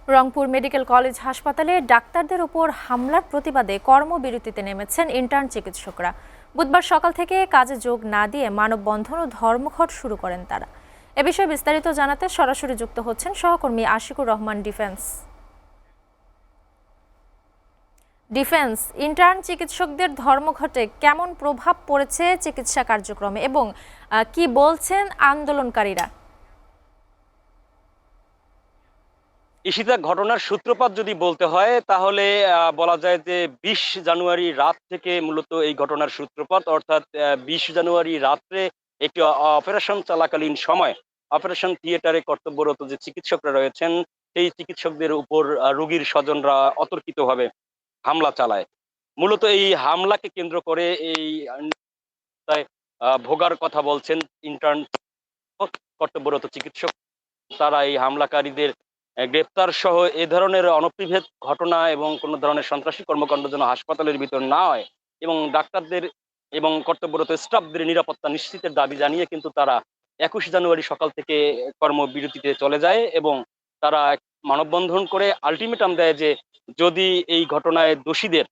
Rangpur medical college হাসপাতালে ডাক্তারদের উপর হামলার প্রতিবাদে কর্মবিরতিতে নেমেছেন ইন্টার্ন চিকিৎসকরা। বুধবার সকাল থেকে কাজে যোগ না দিয়ে মানববন্ধন ও ধর্মঘট শুরু করেন তারা। এ বিষয়ে বিস্তারিত জানাতে সরাসরি যুক্ত হচ্ছেন সহকর্মী আশিকুর রহমান। ডিফেন্স ইন্টার্ন চিকিৎসকদের ধর্মঘটে কেমন প্রভাব পড়েছে চিকিৎসা কার্যক্রমে এবং কি বলছেন আন্দোলনকারীরা? ঈশিতা, ঘটনার সূত্রপাত যদি বলতে হয় তাহলে বলা যায় যে ২০ জানুয়ারি রাত থেকে মূলত এই ঘটনার সূত্রপাত। অর্থাৎ ২০ জানুয়ারি রাত্রে একটি অপারেশন চলাকালীন সময় অপারেশন থিয়েটারে কর্তব্যরত যে চিকিৎসকরা রয়েছেন সেই চিকিৎসকদের উপর রোগীর স্বজনরা অতর্কিতভাবে হামলা চালায়। মূলত এই হামলাকে কেন্দ্র করে এই ভোগার কথা বলছেন ইন্টার্ন কর্তব্যরত চিকিৎসক। তারা এই হামলাকারীদের গ্রেপ্তার সহ এ ধরনের অনভিপ্রেত ঘটনা এবং কোনো ধরনের সন্ত্রাসী কর্মকাণ্ড যেন হাসপাতালের ভিতর না হয় এবং ডাক্তারদের এবং কর্তব্যরত স্টাফদের নিরাপত্তা নিশ্চিতের দাবি জানিয়ে কিন্তু তারা ২১ জানুয়ারি সকাল থেকে কর্মবিরতিতে চলে যায় এবং তারা মানববন্ধন করে আলটিমেটাম দেয় যে যদি এই ঘটনায় দোষীদের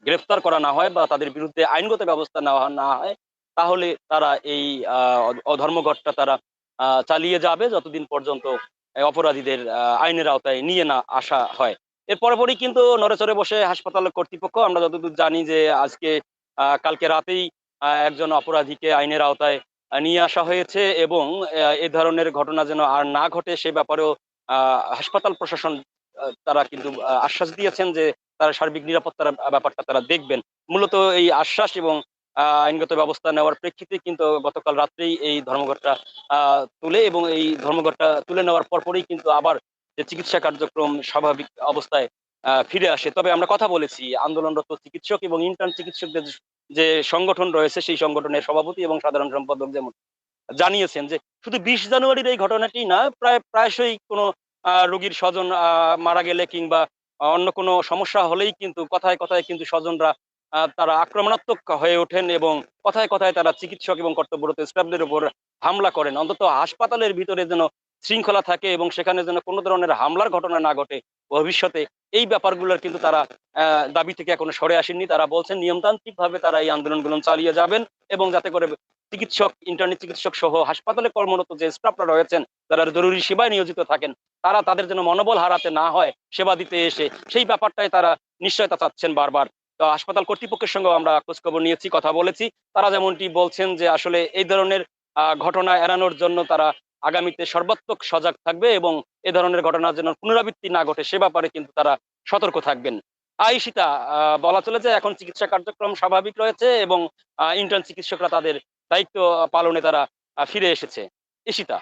গ্রেফতার করা না হয় বা তাদের বিরুদ্ধে আইনগত ব্যবস্থা নেওয়া না হয় তাহলে তারা এই ধর্মঘটটা তারা চালিয়ে যাবে যতদিন পর্যন্ত অপরাধীদের আইনের আওতায় নিয়ে না আসা হয়। এর পরপরই কিন্তু নড়েচড়ে বসে হাসপাতাল কর্তৃপক্ষ। আমরা যতদূর জানি যে আজকে কালকে রাতেই একজন অপরাধীকে আইনের আওতায় নিয়ে আসা হয়েছে এবং এ ধরনের ঘটনা যেন আর না ঘটে সে ব্যাপারেও হাসপাতাল প্রশাসন তারা কিন্তু আশ্বাস দিয়েছেন যে তারা সার্বিক নিরাপত্তার ব্যাপারটা তারা দেখবেন। মূলত এই আশ্বাস এবং আইনগত ব্যবস্থা নেওয়ার প্রেক্ষিতে কিন্তু গতকাল রাত্রেই এই ধর্মঘটটা তুলে এবং এই ধর্মঘটটা তুলে নেওয়ার পরপরই কিন্তু আবার যে চিকিৎসা কার্যক্রম স্বাভাবিক অবস্থায় ফিরে আসে। তবে আমরা কথা বলেছি আন্দোলনরত চিকিৎসক এবং ইন্টার্ন চিকিৎসকদের যে সংগঠন রয়েছে সেই সংগঠনের সভাপতি এবং সাধারণ সম্পাদক যেমন জানিয়েছেন যে শুধু ২০ জানুয়ারির এই ঘটনাটি না, প্রায়শই কোনো রোগীর স্বজন মারা গেলে কিংবা অন্য কোনো সমস্যা হলেই কিন্তু কথায়, কথায় কিন্তু স্বজনরা তারা আক্রমণাত্মক হয়ে ওঠেন এবং কথায়, কথায় তারা চিকিৎসক এবং কর্তব্যরত স্টাফদের উপর হামলা করেন। অন্তত হাসপাতালের ভিতরে যেন শৃঙ্খলা থাকে এবং সেখানে যেন কোনো ধরনের হামলার ঘটনা না ঘটে ভবিষ্যতে। এই ব্যাপারগুলোর কিন্তু তারা দাবি থেকে এখনো সরে আসেননি। তারা বলছেন নিয়মতান্ত্রিকভাবে তারা এই আন্দোলনগুলো চালিয়ে যাবেন এবং যাতে করে চিকিৎসক, ইন্টার্নি চিকিৎসক সহ হাসপাতালে কর্মরত যে স্টাফরা রয়েছেন, যারা জরুরি সেবায় নিয়োজিত থাকেন, তারা তাদের যেন মনোবল হারাতে না হয় সেবা দিতে এসে, সেই ব্যাপারটাই তারা নিশ্চয়তা চাচ্ছেন বারবার। তো হাসপাতাল কর্তৃপক্ষের সঙ্গেও আমরা খোঁজখবর নিয়েছি, কথা বলেছি। তারা যেমনটি বলছেন যে আসলে এই ধরনের ঘটনা এড়ানোর জন্য তারা আগামীতে সর্বাত্মক সজাগ থাকবে এবং এ ধরনের ঘটনা যেন পুনরাবৃত্তি না ঘটে সে ব্যাপারে কিন্তু তারা সতর্ক থাকবেন। ঈশিতা, বলা চলে যে এখন চিকিৎসা কার্যক্রম স্বাভাবিক রয়েছে এবং ইন্টার্ন চিকিৎসকরা তাদের দায়িত্ব পালনে তারা ফিরে এসেছে। ঈশিতা।